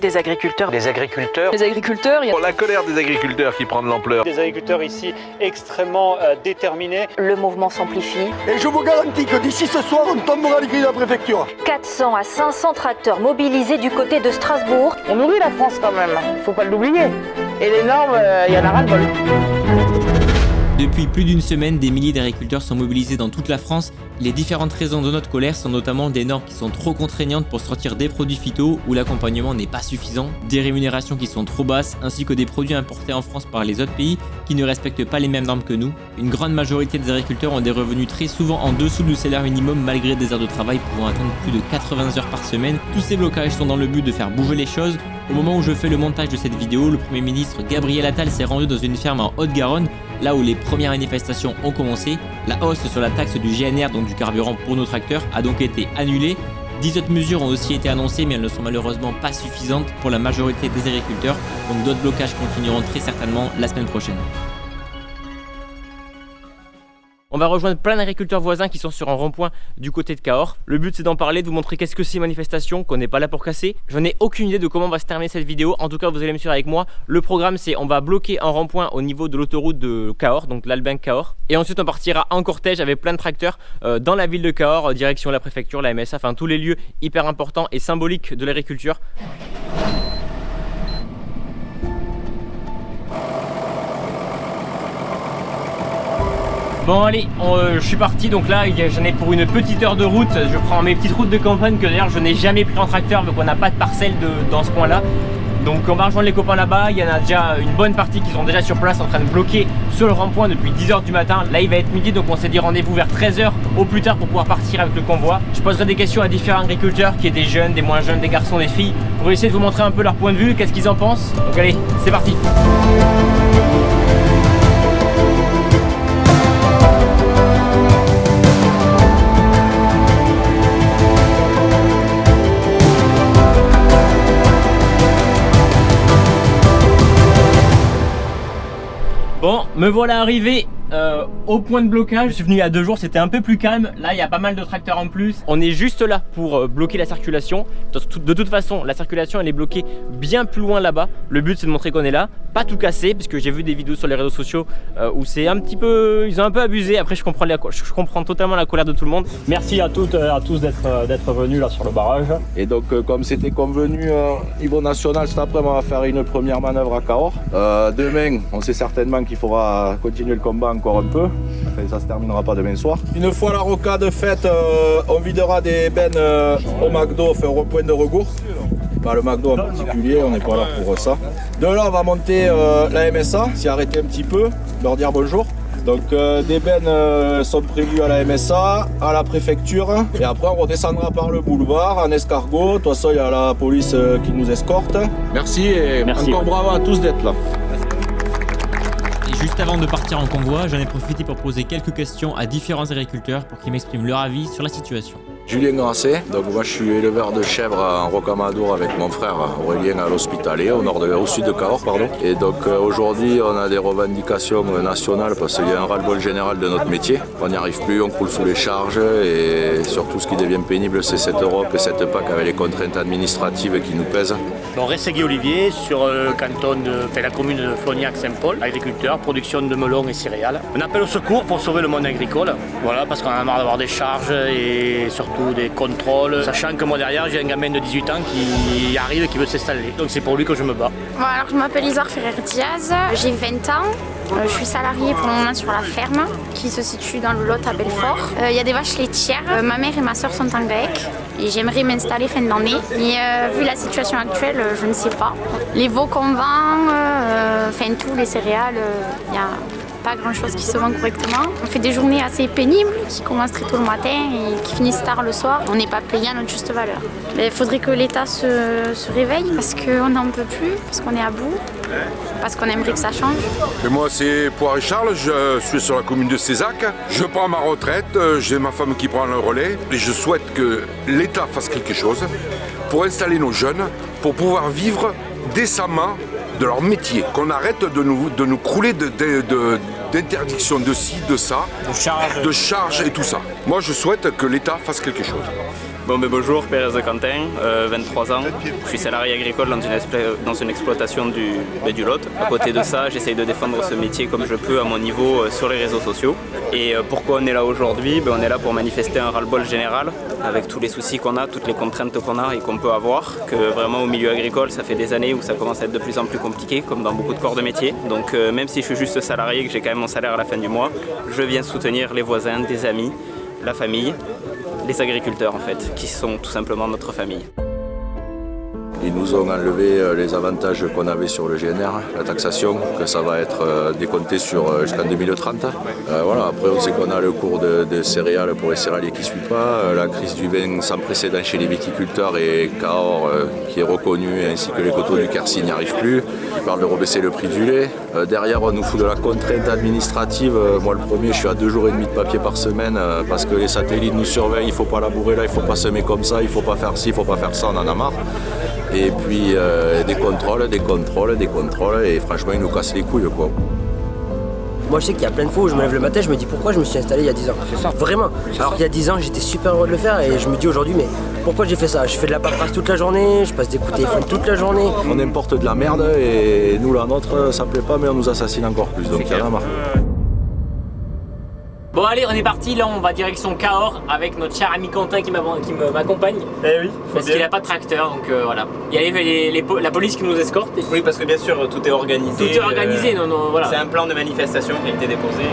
Des agriculteurs. Les agriculteurs. Les agriculteurs. La colère des agriculteurs qui prend de l'ampleur. Des agriculteurs ici extrêmement déterminés. Le mouvement s'amplifie. Et je vous garantis que d'ici ce soir, on tombera les grilles de la préfecture. 400 à 500 tracteurs mobilisés du côté de Strasbourg. On nourrit la France quand même, faut pas l'oublier. Et les normes, il y en a ras-le-bol. Depuis plus d'une semaine, des milliers d'agriculteurs sont mobilisés dans toute la France. Les différentes raisons de notre colère sont notamment des normes qui sont trop contraignantes pour sortir des produits phyto où l'accompagnement n'est pas suffisant, des rémunérations qui sont trop basses, ainsi que des produits importés en France par les autres pays qui ne respectent pas les mêmes normes que nous. Une grande majorité des agriculteurs ont des revenus très souvent en dessous du salaire minimum malgré des heures de travail pouvant atteindre plus de 80 heures par semaine. Tous ces blocages sont dans le but de faire bouger les choses. Au moment où je fais le montage de cette vidéo, le Premier ministre Gabriel Attal s'est rendu dans une ferme en Haute-Garonne, là où les premières manifestations ont commencé. La hausse sur la taxe du GNR, donc du carburant pour nos tracteurs, a donc été annulée. 10 autres mesures ont aussi été annoncées, mais elles ne sont malheureusement pas suffisantes pour la majorité des agriculteurs, donc d'autres blocages continueront très certainement la semaine prochaine. On va rejoindre plein d'agriculteurs voisins qui sont sur un rond-point du côté de Cahors. Le but c'est d'en parler, de vous montrer qu'est-ce que c'est une manifestation, qu'on n'est pas là pour casser. Je n'ai aucune idée de comment va se terminer cette vidéo, en tout cas vous allez me suivre avec moi. Le programme c'est on va bloquer un rond-point au niveau de l'autoroute de Cahors, donc l'Albin Cahors. Et ensuite on partira en cortège avec plein de tracteurs dans la ville de Cahors, direction la préfecture, la MSA, enfin tous les lieux hyper importants et symboliques de l'agriculture. Bon allez, je suis parti, donc là j'en ai pour une petite heure de route. Je prends mes petites routes de campagne que d'ailleurs je n'ai jamais pris en tracteur vu qu'on n'a pas de parcelle dans ce coin là. Donc on va rejoindre les copains là-bas, il y en a déjà une bonne partie qui sont déjà sur place en train de bloquer sur le rond-point depuis 10 h du matin. Là il va être midi, donc on s'est dit rendez-vous vers 13 h au plus tard pour pouvoir partir avec le convoi. Je poserai des questions à différents agriculteurs, qui est des jeunes, des moins jeunes, des garçons, des filles, pour essayer de vous montrer un peu leur point de vue, qu'est-ce qu'ils en pensent. Donc allez, c'est parti. Bon, me voilà arrivé au point de blocage. Je suis venu il y a 2 jours, c'était un peu plus calme. Là, il y a pas mal de tracteurs en plus. On est juste là pour bloquer la circulation. De toute façon, la circulation, elle est bloquée bien plus loin là-bas. Le but, c'est de montrer qu'on est là. Pas tout casser, parce que j'ai vu des vidéos sur les réseaux sociaux où c'est un petit peu... Ils ont un peu abusé. Après, je comprends totalement la colère de tout le monde. Merci à toutes et à tous d'être venus là sur le barrage. Et donc, comme c'était convenu au niveau national, cet après-midi, on va faire une première manœuvre à Cahors. Demain, on sait certainement qu'il faudra continuer le combat encore un peu. Enfin, ça se terminera pas demain soir. Une fois la rocade faite, on videra des bennes au McDo, enfin au point de recours. Pas le McDo en particulier, on n'est pas là pour ça. De là, on va monter la MSA, s'y arrêter un petit peu, leur dire bonjour. Donc des bennes sont prévues à la MSA, à la préfecture, et après on redescendra par le boulevard en escargot. De toute façon, il y a la police qui nous escorte. Merci et encore bravo à tous d'être là. Juste avant de partir en convoi, j'en ai profité pour poser quelques questions à différents agriculteurs pour qu'ils m'expriment leur avis sur la situation. Julien Grasset, donc moi je suis éleveur de chèvres en Rocamadour avec mon frère Aurélien à l'Hospitalet, au sud de Cahors. Et donc aujourd'hui on a des revendications nationales parce qu'il y a un ras-le-bol général de notre métier. On n'y arrive plus, on coule sous les charges et surtout ce qui devient pénible c'est cette Europe et cette PAC avec les contraintes administratives qui nous pèsent. Bon, Ressegui Olivier sur le canton de la commune de Flognac-Saint-Paul, agriculteur, production de melons et céréales. On appelle au secours pour sauver le monde agricole, voilà, parce qu'on en a marre d'avoir des charges et surtout des contrôles, sachant que moi derrière j'ai un gamin de 18 ans qui arrive et qui veut s'installer. Donc c'est pour lui que je me bats. Bon, alors je m'appelle Isar Ferrer-Diaz, j'ai 20 ans. Je suis salariée pour le moment sur la ferme qui se situe dans le Lot à Belfort. Il y a des vaches laitières. Ma mère et ma soeur sont en GAEC et j'aimerais m'installer fin d'année. Mais vu la situation actuelle, je ne sais pas. Les veaux qu'on vend, enfin tous les céréales, il y a pas grand chose qui se vend correctement. On fait des journées assez pénibles qui commencent très tôt le matin et qui finissent tard le soir. On n'est pas payé à notre juste valeur. Il faudrait que l'État se réveille parce qu'on n'en peut plus, parce qu'on est à bout, parce qu'on aimerait que ça change. Et moi c'est Poiré Charles, je suis sur la commune de Cézac. Je prends ma retraite, j'ai ma femme qui prend le relais et je souhaite que l'État fasse quelque chose pour installer nos jeunes, pour pouvoir vivre décemment de leur métier, qu'on arrête de nous crouler d'interdictions de ci, de ça, de charges et tout ça. Moi je souhaite que l'État fasse quelque chose. Bonjour, Pérez Quentin, 23 ans. Je suis salarié agricole dans une exploitation du Lot. À côté de ça, j'essaye de défendre ce métier comme je peux à mon niveau sur les réseaux sociaux. Et pourquoi on est là aujourd'hui? On est là pour manifester un ras-le-bol général avec tous les soucis qu'on a, toutes les contraintes qu'on a et qu'on peut avoir. Que vraiment au milieu agricole, ça fait des années où ça commence à être de plus en plus compliqué, comme dans beaucoup de corps de métier. Donc même si je suis juste salarié et que j'ai quand même mon salaire à la fin du mois, je viens soutenir les voisins, des amis, la famille, les agriculteurs en fait, qui sont tout simplement notre famille. Ils nous ont enlevé les avantages qu'on avait sur le GNR, la taxation, que ça va être décompté jusqu'en 2030. Voilà, après on sait qu'on a le cours de céréales pour les céréaliers qui ne suit pas, la crise du vin sans précédent chez les viticulteurs et Cahors qui est reconnu, ainsi que les coteaux du Quercy n'y arrivent plus. Ils parlent de rebaisser le prix du lait. Derrière on nous fout de la contrainte administrative. Moi le premier, je suis à 2 jours et demi de papier par semaine parce que les satellites nous surveillent, il ne faut pas labourer là, il ne faut pas semer comme ça, il ne faut pas faire ci, il ne faut pas faire ça, on en a marre. Et puis des contrôles, et franchement ils nous cassent les couilles quoi. Moi je sais qu'il y a plein de fois où je me lève le matin, je me dis pourquoi je me suis installé il y a 10 ans. C'est ça. Vraiment. Alors qu'il y a 10 ans j'étais super heureux de le faire et je me dis aujourd'hui mais pourquoi j'ai fait ça? Je fais de la paperasse toute la journée, je passe des coups de téléphone toute la journée. On importe de la merde et nous la nôtre ça plaît pas mais on nous assassine encore plus, donc il y en a marre. Bon allez, on est parti, là on va direction Cahors avec notre cher ami Quentin qui m'accompagne. Eh oui, parce qu'il n'a pas de tracteur, donc voilà. Il y a la police qui nous escorte. Oui, parce que bien sûr tout est organisé. Tout est organisé, non, voilà. C'est un plan de manifestation qui a été déposé.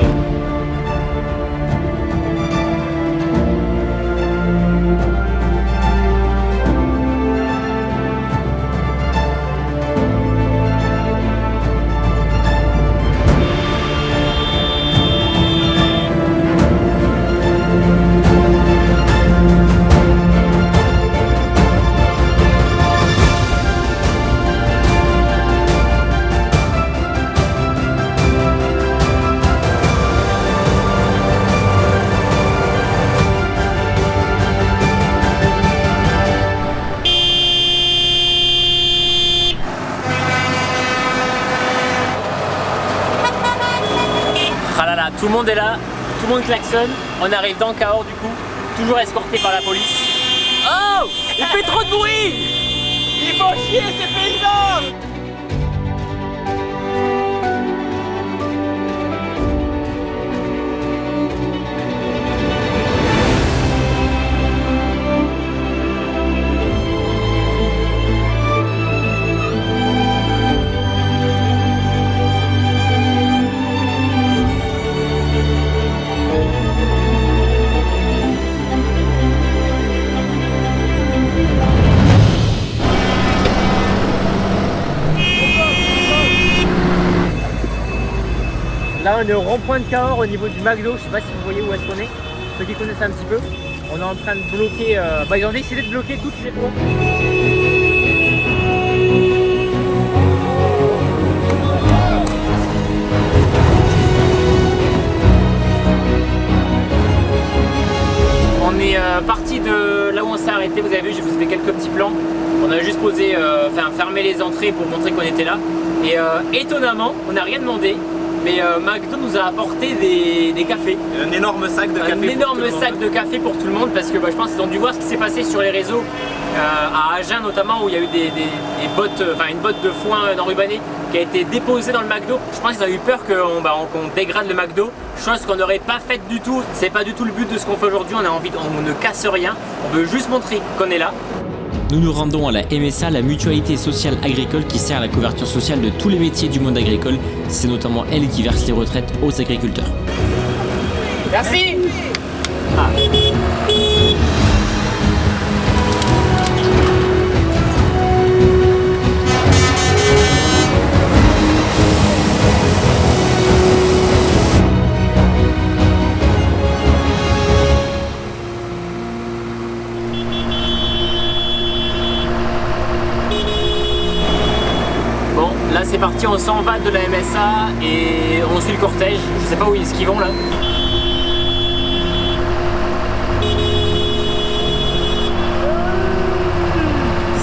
Tout le monde est là, tout le monde klaxonne, on arrive dans Cahors du coup, toujours escorté par la police. Oh! Il fait trop de bruit! Il faut chier ces paysans! Là on est au rond-point de Cahors au niveau du McDo, je sais pas si vous voyez où est-ce qu'on est, ceux qui connaissent un petit peu. On est en train de bloquer, ils ont décidé de bloquer toutes les voies. On est parti de là où on s'est arrêté, vous avez vu, j'ai vous ai fait quelques petits plans. On a juste posé, fermé les entrées pour montrer qu'on était là. Et étonnamment, on n'a rien demandé. Mais McDo nous a apporté des cafés. Un énorme sac de café. Un énorme sac de café pour tout le monde parce que je pense qu'ils ont dû voir ce qui s'est passé sur les réseaux à Agen notamment où il y a eu une botte de foin enrubannée qui a été déposée dans le McDo. Je pense qu'ils ont eu peur qu'on dégrade le McDo, chose qu'on n'aurait pas faite du tout. C'est pas du tout le but de ce qu'on fait aujourd'hui, on ne casse rien, on veut juste montrer qu'on est là. Nous nous rendons à la MSA, la mutualité sociale agricole qui sert à la couverture sociale de tous les métiers du monde agricole. C'est notamment elle qui verse les retraites aux agriculteurs. Merci. Là c'est parti, on s'en va de la MSA et on suit le cortège. Je sais pas où est-ce qu'ils vont là.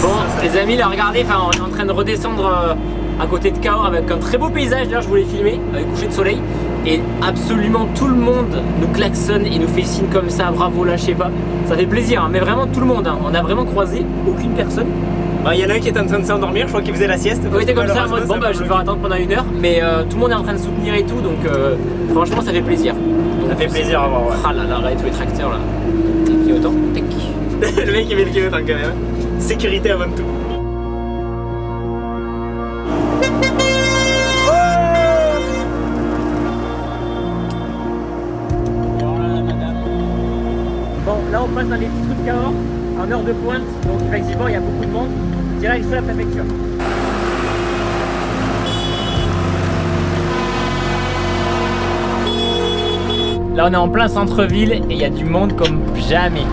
Bon les amis, là regardez, on est en train de redescendre à côté de Cahors avec un très beau paysage. D'ailleurs je voulais filmer avec le coucher de soleil. et absolument tout le monde nous klaxonne et nous fait signe comme ça, bravo, lâchez pas. Ça fait plaisir, hein, mais vraiment tout le monde. Hein. On a vraiment croisé aucune personne. Il y en a un qui est en train de s'endormir, je crois qu'il faisait la sieste. On était comme ça en mode bon bah je vais devoir attendre pendant 1 heure, mais tout le monde est en train de soutenir et tout, donc franchement ça fait plaisir. Donc, ça fait plaisir à voir, ouais. Ah là là, regardez tous les tracteurs là. Clignotant, tac. Le mec il met le clignotant quand même. Sécurité avant tout. Bon, là on passe dans les petits trous de Cahors, en heure de pointe, donc effectivement il y a beaucoup de monde, direct sur la préfecture. Là on est en plein centre-ville et il y a du monde comme jamais.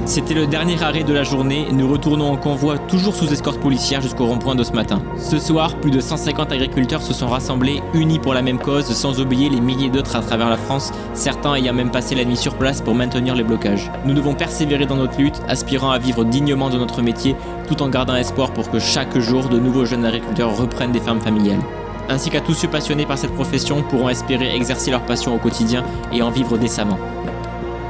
C'était le dernier arrêt de la journée, nous retournons en convoi toujours sous escorte policière jusqu'au rond-point de ce matin. Ce soir, plus de 150 agriculteurs se sont rassemblés, unis pour la même cause, sans oublier les milliers d'autres à travers la France, certains ayant même passé la nuit sur place pour maintenir les blocages. Nous devons persévérer dans notre lutte, aspirant à vivre dignement de notre métier, tout en gardant espoir pour que chaque jour, de nouveaux jeunes agriculteurs reprennent des fermes familiales. Ainsi qu'à tous ceux passionnés par cette profession pourront espérer exercer leur passion au quotidien et en vivre décemment.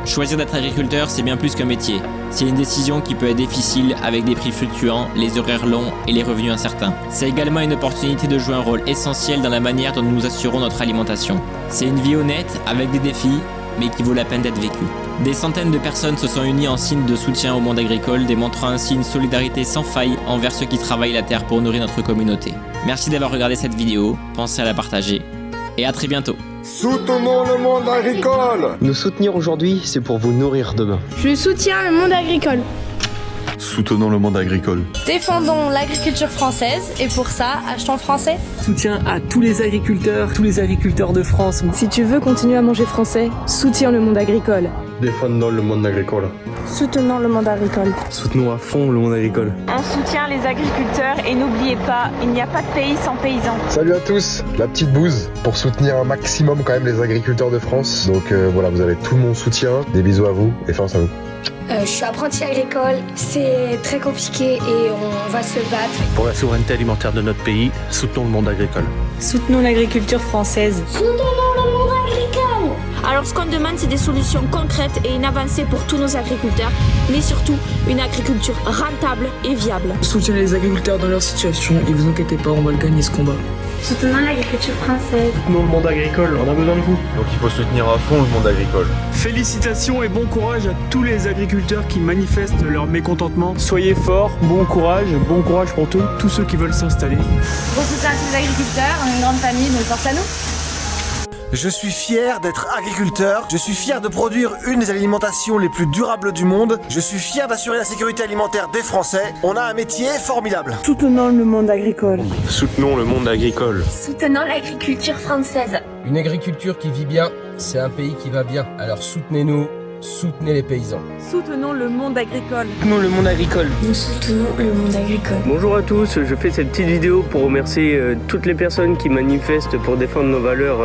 Choisir d'être agriculteur, c'est bien plus qu'un métier. C'est une décision qui peut être difficile avec des prix fluctuants, les horaires longs et les revenus incertains. C'est également une opportunité de jouer un rôle essentiel dans la manière dont nous assurons notre alimentation. C'est une vie honnête, avec des défis, mais qui vaut la peine d'être vécue. Des centaines de personnes se sont unies en signe de soutien au monde agricole, démontrant ainsi une solidarité sans faille envers ceux qui travaillent la terre pour nourrir notre communauté. Merci d'avoir regardé cette vidéo, pensez à la partager, et à très bientôt. Soutenons le monde agricole. Nous soutenir aujourd'hui, c'est pour vous nourrir demain. Je soutiens le monde agricole. Soutenons le monde agricole. Défendons l'agriculture française et pour ça, achetons français. Soutien à tous les agriculteurs de France. Si tu veux continuer à manger français, soutiens le monde agricole. Défendons le monde agricole. Soutenons le monde agricole. Soutenons à fond le monde agricole. On soutient les agriculteurs et n'oubliez pas, il n'y a pas de pays sans paysans. Salut à tous, la petite bouse pour soutenir un maximum quand même les agriculteurs de France. Donc voilà, vous avez tout mon soutien. Des bisous à vous et force à vous. Je suis apprenti agricole, c'est très compliqué et on va se battre. Pour la souveraineté alimentaire de notre pays, soutenons le monde agricole. Soutenons l'agriculture française. Soutenons le monde agricole. Alors ce qu'on demande, c'est des solutions concrètes et une avancée pour tous nos agriculteurs, mais surtout une agriculture rentable et viable. Soutiens les agriculteurs dans leur situation et vous inquiétez pas, on va le gagner ce combat. Soutenons l'agriculture française. Soutenons le monde agricole, on a besoin de vous. Donc il faut soutenir à fond le monde agricole. Félicitations et bon courage à tous les agriculteurs qui manifestent leur mécontentement. Soyez forts, bon courage pour tous ceux qui veulent s'installer. Bon soutien à tous les agriculteurs, on est une grande famille, donc force à nous. Je suis fier d'être agriculteur, je suis fier de produire une des alimentations les plus durables du monde, je suis fier d'assurer la sécurité alimentaire des Français. On a un métier formidable. Soutenons le monde agricole. Soutenons le monde agricole. Soutenons l'agriculture française. Une agriculture qui vit bien, c'est un pays qui va bien. Alors soutenez-nous, soutenez les paysans. Soutenons le monde agricole. Soutenons le monde agricole. Nous soutenons le monde agricole. Bonjour à tous, je fais cette petite vidéo pour remercier toutes les personnes qui manifestent pour défendre nos valeurs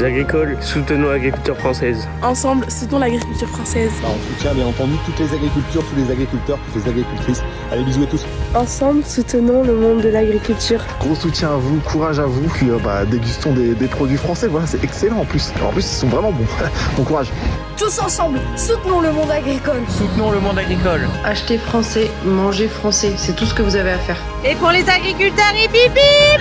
agricoles. Soutenons l'agriculture française. Ensemble, soutenons l'agriculture française. On soutient bien entendu toutes les agricultures, tous les agriculteurs, toutes les agricultrices. Allez, bisous à tous. Ensemble, soutenons le monde de l'agriculture. Gros soutien à vous, courage à vous, puis dégustons des produits français, voilà, c'est excellent en plus. En plus, ils sont vraiment bons. Bon courage. Tous ensemble, soutenons le monde agricole. Soutenons le monde agricole. Achetez français, mangez français, c'est tout ce que vous avez à faire. Et pour les agriculteurs, et bip bip.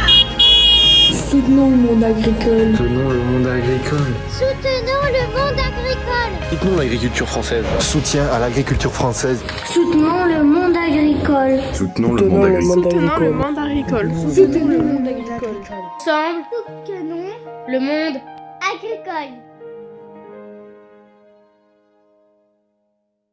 Soutenons le monde agricole. Soutenons le monde agricole. Soutenons le monde agricole. Soutenons l'agriculture française. Soutien à l'agriculture française. Soutenons le monde agricole. Soutenons le monde agricole. Soutenons le monde agricole. Soutenons le monde agricole. Ensemble, soutenons le monde agricole.